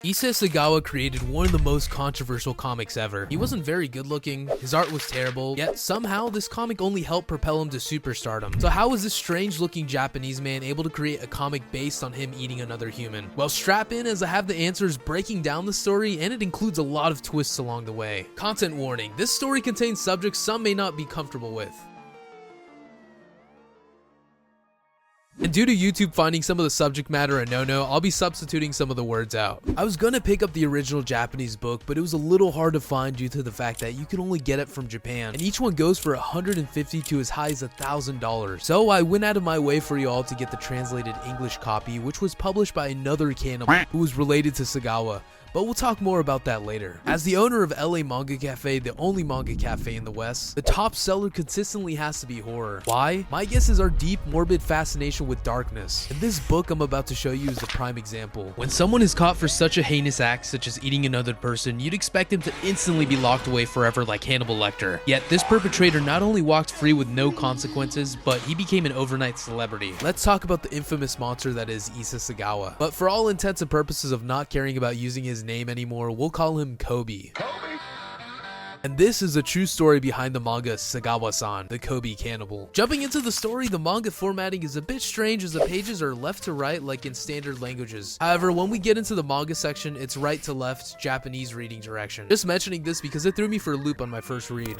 Issei Sagawa created one of the most controversial comics ever. He wasn't very good looking, his art was terrible, yet somehow this comic only helped propel him to superstardom. So how was this strange looking Japanese man able to create a comic based on him eating another human? Well, strap in as I have the answers breaking down the story, and it includes a lot of twists along the way. Content warning, this story contains subjects some may not be comfortable with. And due to YouTube finding some of the subject matter a no-no, I'll be substituting some of the words out. I was gonna pick up the original Japanese book, but it was a little hard to find due to the fact that you can only get it from Japan, and each one goes for $150 to as high as $1,000. So I went out of my way for y'all to get the translated English copy, which was published by another cannibal who was related to Sagawa. But we'll talk more about that later. As the owner of LA Manga Cafe, the only manga cafe in the West, the top seller consistently has to be horror. Why? My guess is our deep, morbid fascination with darkness. And this book I'm about to show you is a prime example. When someone is caught for such a heinous act, such as eating another person, you'd expect him to instantly be locked away forever like Hannibal Lecter. Yet this perpetrator not only walked free with no consequences, but he became an overnight celebrity. Let's talk about the infamous monster that is Issei Sagawa. But for all intents and purposes of not caring about using his name anymore, we'll call him Kobe. And this is a true story behind the manga Sagawa-san, the Kobe cannibal. Jumping into the story, the manga formatting is a bit strange as the pages are left to right like in standard languages. However, when we get into the manga section, it's right to left, Japanese reading direction. Just mentioning this because it threw me for a loop on my first read.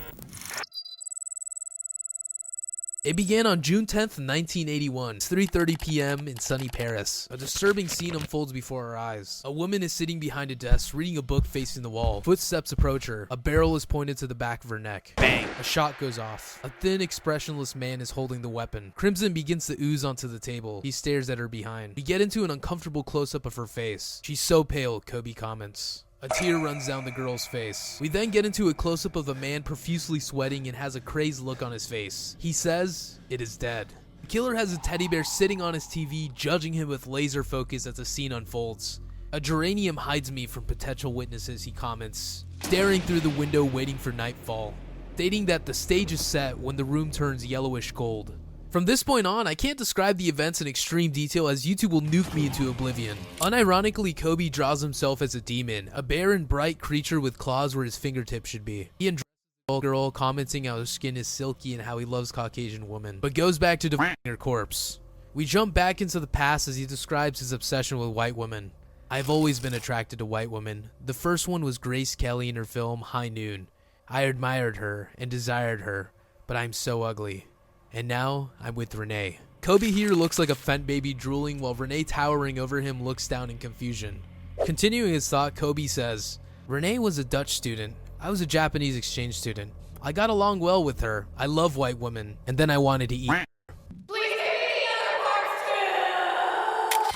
It began on June 10th, 1981. It's 3:30 p.m. in sunny Paris. A disturbing scene unfolds before our eyes. A woman is sitting behind a desk, reading a book facing the wall. Footsteps approach her. A barrel is pointed to the back of her neck. Bang! A shot goes off. A thin, expressionless man is holding the weapon. Crimson begins to ooze onto the table. He stares at her behind. We get into an uncomfortable close-up of her face. She's so pale, Kobe comments. A tear runs down the girl's face. We then get into a close-up of a man profusely sweating and has a crazed look on his face. He says, "It is dead." The killer has a teddy bear sitting on his TV, judging him with laser focus as the scene unfolds. "A geranium hides me from potential witnesses," he comments, staring through the window waiting for nightfall, stating that the stage is set when the room turns yellowish gold. From this point on, I can't describe the events in extreme detail as YouTube will nuke me into oblivion. Unironically, Kobe draws himself as a demon, a barren, bright creature with claws where his fingertips should be. He undresses the girl, commenting how her skin is silky and how he loves Caucasian women, but goes back to devouring her corpse. We jump back into the past as he describes his obsession with white women. "I've always been attracted to white women. The first one was Grace Kelly in her film High Noon. I admired her and desired her, but I'm so ugly. And now, I'm with Renee." Kobe here looks like a Fent baby drooling while Renee towering over him looks down in confusion. Continuing his thought, Kobe says, "Renee was a Dutch student. I was a Japanese exchange student. I got along well with her. I love white women. And then I wanted to eat her.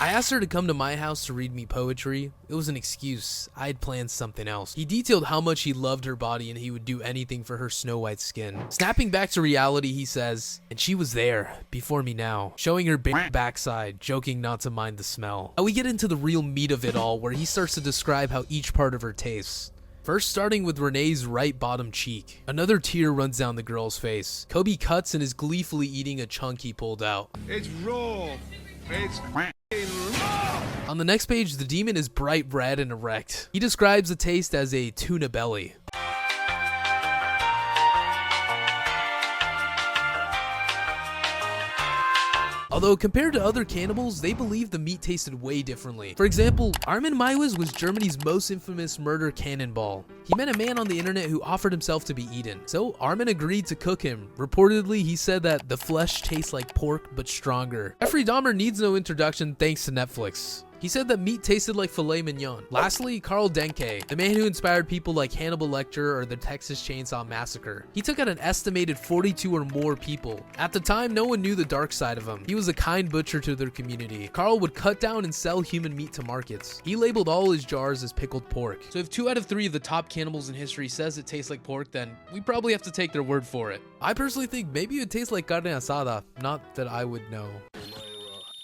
I asked her to come to my house to read me poetry. It was an excuse. I had planned something else." He detailed how much he loved her body and he would do anything for her snow white skin. Snapping back to reality, he says, "And she was there, before me now, showing her big backside, joking not to mind the smell." Now we get into the real meat of it all, where he starts to describe how each part of her tastes. First starting with Renee's right bottom cheek. Another tear runs down the girl's face. Kobe cuts and is gleefully eating a chunk he pulled out. "It's raw. It's raw." On the next page, the demon is bright red and erect. He describes the taste as a tuna belly. Although compared to other cannibals, they believe the meat tasted way differently. For example, Armin Meiwes was Germany's most infamous murder cannonball. He met a man on the internet who offered himself to be eaten. So Armin agreed to cook him. Reportedly, he said that the flesh tastes like pork but stronger. Jeffrey Dahmer needs no introduction thanks to Netflix. He said that meat tasted like filet mignon. Lastly, Karl Denke, the man who inspired people like Hannibal Lecter or the Texas Chainsaw Massacre. He took out an estimated 42 or more people. At the time, no one knew the dark side of him. He was a kind butcher to their community. Karl would cut down and sell human meat to markets. He labeled all his jars as pickled pork. So if 2 out of 3 of the top cannibals in history says it tastes like pork, then we probably have to take their word for it. I personally think maybe it would taste like carne asada, not that I would know.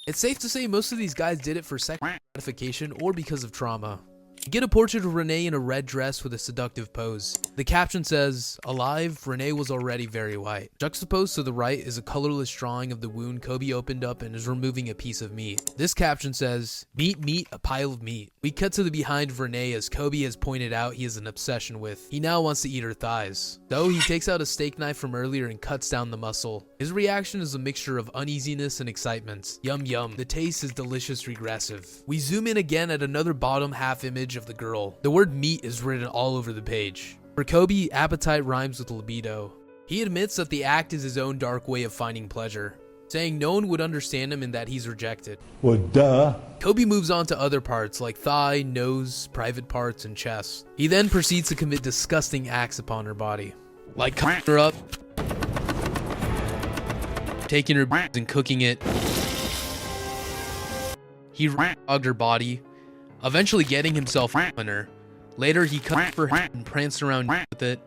It's safe to say most of these guys did it for sexual gratification or because of trauma. You get a portrait of Renee in a red dress with a seductive pose. The caption says, "Alive, Renee was already very white." Juxtaposed to the right is a colorless drawing of the wound Kobe opened up and is removing a piece of meat. This caption says, "Meat, meat, a pile of meat." We cut to the behind of Renee as Kobe has pointed out he has an obsession with. He now wants to eat her thighs. So he takes out a steak knife from earlier and cuts down the muscle. His reaction is a mixture of uneasiness and excitement. Yum yum, the taste is delicious regressive. We zoom in again at another bottom half image of the girl. The word meat is written all over the page. For Kobe, appetite rhymes with libido. He admits that the act is his own dark way of finding pleasure, saying no one would understand him and that he's rejected. Well, duh. Kobe moves on to other parts like thigh, nose, private parts, and chest. He then proceeds to commit disgusting acts upon her body, like cutting her up, taking her and cooking it. He rogged her body, eventually getting himself on her. Later, he cut her head and pranced around with it.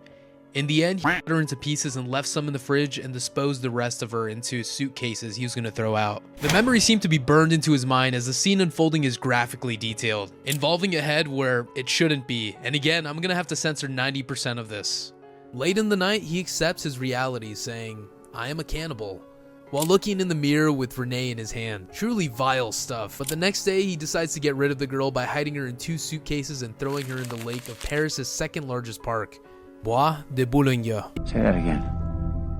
In the end, he cut her into pieces and left some in the fridge and disposed the rest of her into suitcases he was going to throw out. The memory seemed to be burned into his mind as the scene unfolding is graphically detailed, involving a head where it shouldn't be. And again, I'm going to have to censor 90% of this. Late in the night, he accepts his reality, saying, "I am a cannibal," while looking in the mirror with Renee in his hand. Truly vile stuff. But the next day, he decides to get rid of the girl by hiding her in 2 suitcases and throwing her in the lake of Paris' second largest park, Bois de Boulogne. Say that again.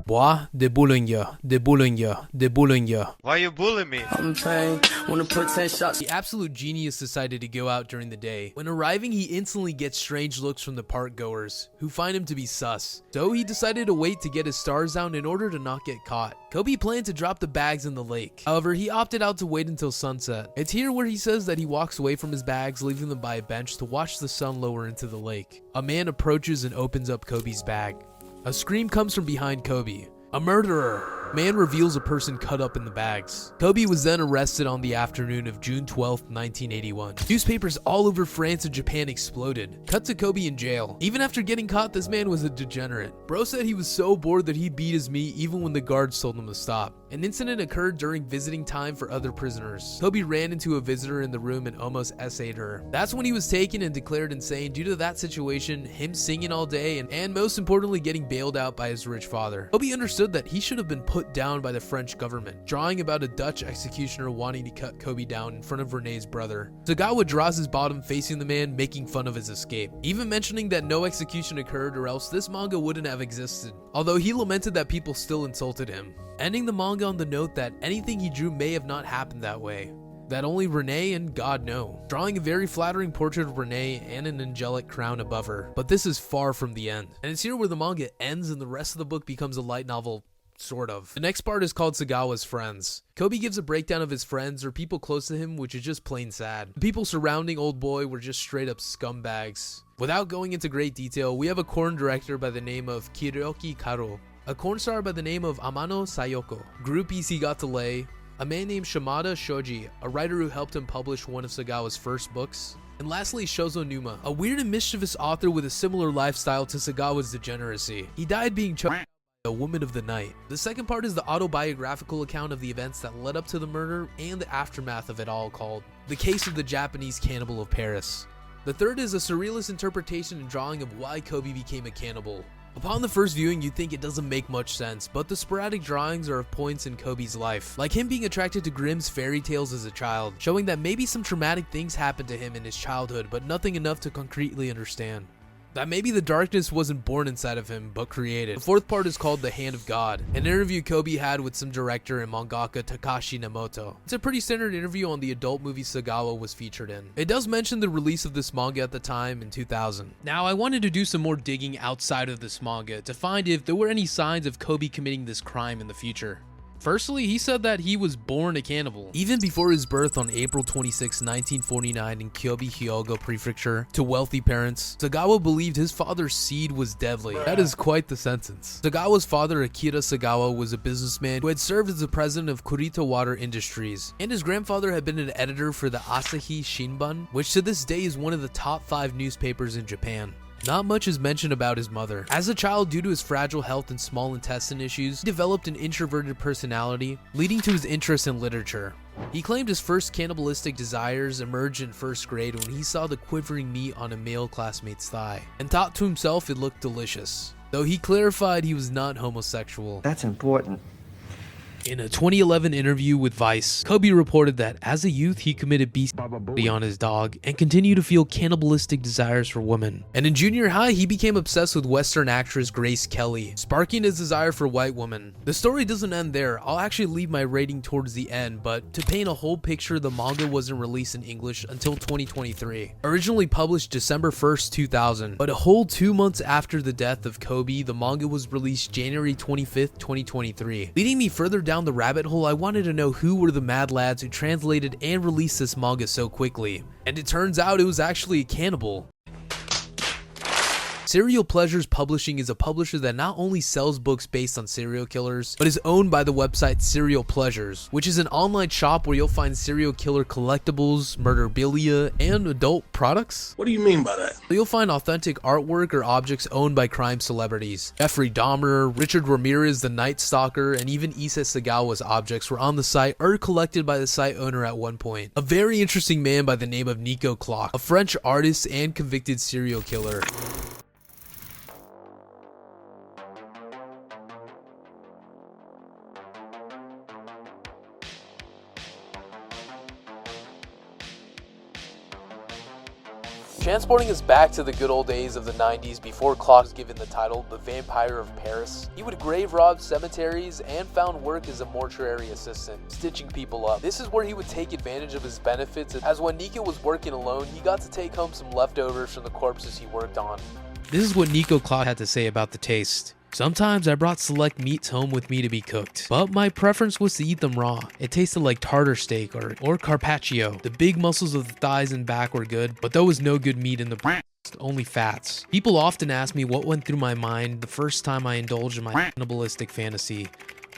Bois de Boulogne, de Boulogne, de Boulogne. Why you bullying me? I'm paying, wanna put 10 shots. The absolute genius decided to go out during the day. When arriving, he instantly gets strange looks from the park goers, who find him to be sus. So he decided to wait to get his stars down in order to not get caught. Kobe planned to drop the bags in the lake. However, he opted out to wait until sunset. It's here where he says that he walks away from his bags, leaving them by a bench to watch the sun lower into the lake. A man approaches and opens up Kobe's bag. A scream comes from behind Kobe. "A murderer!" Man reveals a person cut up in the bags. Kobe was then arrested on the afternoon of June 12, 1981. Newspapers all over France and Japan exploded. Cut to Kobe in jail. Even after getting caught, this man was a degenerate. Bro said he was so bored that he beat his meat even when the guards told him to stop. An incident occurred during visiting time for other prisoners. Kobe ran into a visitor in the room and almost essayed her. That's when he was taken and declared insane due to that situation, him singing all day, and most importantly getting bailed out by his rich father. Kobe understood that he should have been put down by the French government, drawing about a Dutch executioner wanting to cut Kobe down in front of Renee's brother. Sagawa draws his bottom facing the man, making fun of his escape, even mentioning that no execution occurred or else this manga wouldn't have existed, although he lamented that people still insulted him, ending the manga on the note that anything he drew may have not happened that way, that only Renee and God know, drawing a very flattering portrait of Renee and an angelic crown above her. But this is far from the end, and it's here where the manga ends and the rest of the book becomes a light novel. Sort of. The next part is called Sagawa's Friends. Kobe gives a breakdown of his friends or people close to him, which is just plain sad. The people surrounding Old Boy were just straight up scumbags. Without going into great detail, we have a corn director by the name of Kiroki Karo, a corn star by the name of Amano Sayoko, groupies he got to lay, a man named Shimada Shoji, a writer who helped him publish one of Sagawa's first books, and lastly Shozo Numa, a weird and mischievous author with a similar lifestyle to Sagawa's degeneracy. He died being chosen a woman of the night. The second part is the autobiographical account of the events that led up to the murder and the aftermath of it all, called The Case of the Japanese Cannibal of Paris. The third is a surrealist interpretation and drawing of why Kobe became a cannibal. Upon the first viewing, you'd think it doesn't make much sense, but the sporadic drawings are of points in Kobe's life, like him being attracted to Grimm's fairy tales as a child, showing that maybe some traumatic things happened to him in his childhood, but nothing enough to concretely understand. That maybe the darkness wasn't born inside of him, but created. The fourth part is called The Hand of God, an interview Kobe had with some director and mangaka Takashi Nemoto. It's a pretty standard interview on the adult movie Sagawa was featured in. It does mention the release of this manga at the time in 2000. Now, I wanted to do some more digging outside of this manga to find if there were any signs of Kobe committing this crime in the future. Firstly, he said that he was born a cannibal. Even before his birth on April 26, 1949 in Kyobi, Hyogo Prefecture, to wealthy parents, Sagawa believed his father's seed was deadly. That is quite the sentence. Sagawa's father, Akira Sagawa, was a businessman who had served as the president of Kurita Water Industries, and his grandfather had been an editor for the Asahi Shinbun, which to this day is one of the top 5 newspapers in Japan. Not much is mentioned about his mother. As a child, due to his fragile health and small intestine issues, he developed an introverted personality, leading to his interest in literature. He claimed his first cannibalistic desires emerged in first grade when he saw the quivering meat on a male classmate's thigh, and thought to himself it looked delicious, though he clarified he was not homosexual. That's important. In a 2011 interview with Vice, Kobe reported that as a youth he committed bestiality on his dog and continued to feel cannibalistic desires for women. And in junior high, he became obsessed with Western actress Grace Kelly, sparking his desire for white women. The story doesn't end there. I'll actually leave my rating towards the end, but to paint a whole picture, the manga wasn't released in English until 2023. Originally published December 1st, 2000, but a whole 2 months after the death of Kobe, the manga was released January 25th, 2023. Leading me further down the rabbit hole, I wanted to know who were the mad lads who translated and released this manga so quickly. And it turns out it was actually a cannibal. Serial Pleasures Publishing is a publisher that not only sells books based on serial killers, but is owned by the website Serial Pleasures, which is an online shop where you'll find serial killer collectibles, murderabilia, and adult products. What do you mean by that? So you'll find authentic artwork or objects owned by crime celebrities. Jeffrey Dahmer, Richard Ramirez the Night Stalker, and even Issei Sagawa's objects were on the site or collected by the site owner at one point. A very interesting man by the name of Nico Clock, a French artist and convicted serial killer. Transporting us back to the good old days of the 90s before Clock was given the title The Vampire of Paris, he would grave rob cemeteries and found work as a mortuary assistant, stitching people up. This is where he would take advantage of his benefits, as when Nico was working alone, he got to take home some leftovers from the corpses he worked on. This is what Nico Clock had to say about the taste. Sometimes I brought select meats home with me to be cooked, but my preference was to eat them raw. It tasted like tartar steak or carpaccio. The big muscles of the thighs and back were good, but there was no good meat in the only fats. People often ask me what went through my mind the first time I indulged in my cannibalistic fantasy.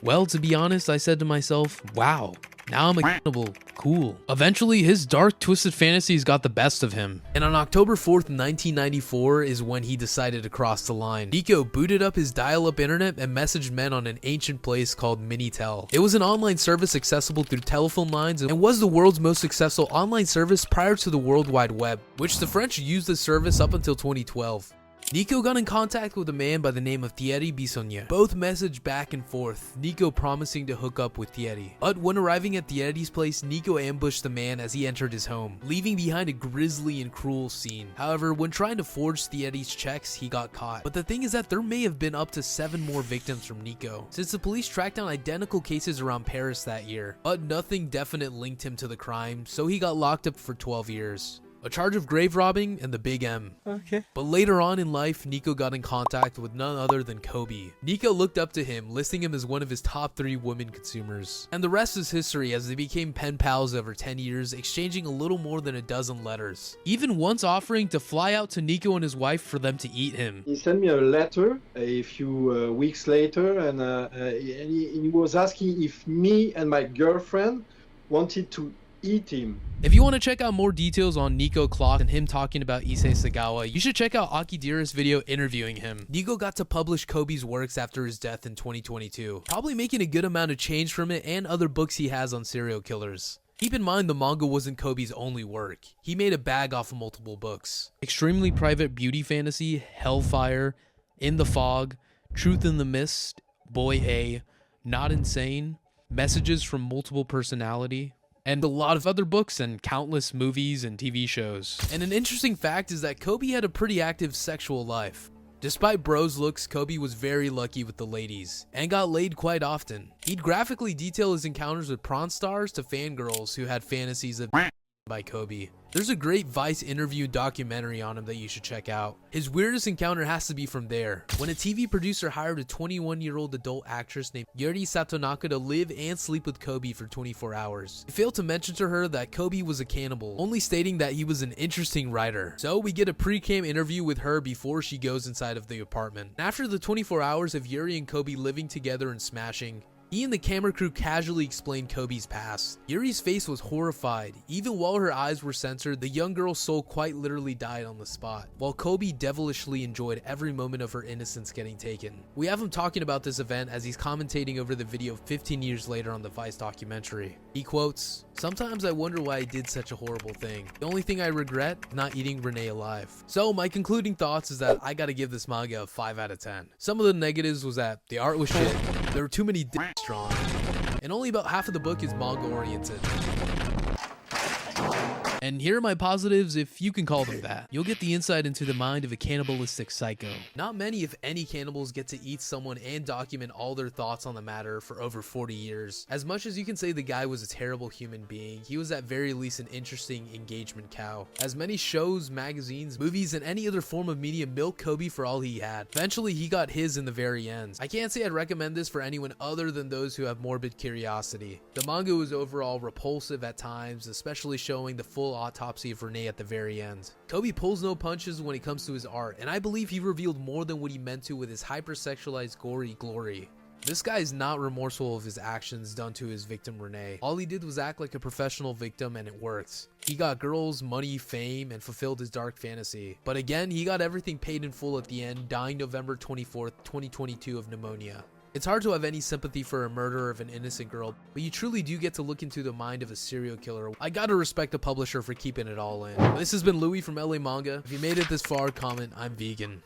Well, to be honest, I said to myself, wow, now I'm a cannibal. Cool. Eventually, his dark, twisted fantasies got the best of him. And on October 4th, 1994 is when he decided to cross the line. Nico booted up his dial-up internet and messaged men on an ancient place called Minitel. It was an online service accessible through telephone lines and was the world's most successful online service prior to the World Wide Web, which the French used the service up until 2012. Nico got in contact with a man by the name of Thierry Bisognet. Both messaged back and forth, Nico promising to hook up with Thierry. But when arriving at Thierry's place, Nico ambushed the man as he entered his home, leaving behind a grisly and cruel scene. However, when trying to forge Thierry's checks, he got caught. But the thing is that there may have been up to 7 more victims from Nico, since the police tracked down identical cases around Paris that year. But nothing definite linked him to the crime, so he got locked up for 12 years. A charge of grave robbing and the Big M. Okay. But later on in life, Nico got in contact with none other than Kobe. Nico looked up to him, listing him as one of his top 3 women consumers. And the rest is history, as they became pen pals over 10 years, exchanging a little more than a dozen letters. Even once offering to fly out to Nico and his wife for them to eat him. He sent me a letter a few weeks later, and he was asking if me and my girlfriend wanted to eat him. If you want to check out more details on Nico Clock and him talking about Issei Sagawa, you should check out Akidira's video interviewing him. Nico got to publish Kobe's works after his death in 2022, probably making a good amount of change from it and other books he has on serial killers. Keep in mind the manga wasn't Kobe's only work. He made a bag off of multiple books. Extremely Private Beauty Fantasy, Hellfire, In the Fog, Truth in the Mist, Boy A, Not Insane, Messages from Multiple Personality, and a lot of other books and countless movies and TV shows. And an interesting fact is that Kobe had a pretty active sexual life. Despite bro's looks, Kobe was very lucky with the ladies, and got laid quite often. He'd graphically detail his encounters with prawn stars to fangirls who had fantasies of by Kobe. There's a great Vice interview documentary on him that you should check out. His weirdest encounter has to be from there, when a TV producer hired a 21-year-old adult actress named Yuri Satonaka to live and sleep with Kobe for 24 hours. He failed to mention to her that Kobe was a cannibal, only stating that he was an interesting writer. So we get a pre-cam interview with her before she goes inside of the apartment. After the 24 hours of Yuri and Kobe living together and smashing, He and the camera crew casually explained Kobe's past. Yuri's face was horrified. Even while her eyes were censored, the young girl's soul quite literally died on the spot, while Kobe devilishly enjoyed every moment of her innocence getting taken. We have him talking about this event as he's commentating over the video 15 years later on the Vice documentary. He quotes, "Sometimes I wonder why I did such a horrible thing. The only thing I regret, not eating Renee alive." So my concluding thoughts is that I gotta give this manga a 5 out of 10. Some of the negatives was that the art was shit, there were too many dicks drawn, and only about half of the book is manga oriented. And here are my positives, if you can call them that. You'll get the insight into the mind of a cannibalistic psycho. Not many, if any, cannibals get to eat someone and document all their thoughts on the matter for over 40 years. As much as you can say the guy was a terrible human being, he was at very least an interesting engagement cow. As many shows, magazines, movies, and any other form of media milked Kobe for all he had. Eventually, he got his in the very end. I can't say I'd recommend this for anyone other than those who have morbid curiosity. The manga was overall repulsive at times, especially showing the full autopsy of Renee at the very end. Kobe pulls no punches when it comes to his art, and I believe he revealed more than what he meant to with his hypersexualized gory glory. This guy is not remorseful of his actions done to his victim Renee. All he did was act like a professional victim, and it worked. He got girls, money, fame, and fulfilled his dark fantasy. But again, he got everything paid in full at the end, dying November 24th, 2022 of pneumonia. It's hard to have any sympathy for a murderer of an innocent girl, but you truly do get to look into the mind of a serial killer. I gotta respect the publisher for keeping it all in. This has been Louis from LA Manga. If you made it this far, comment, I'm vegan.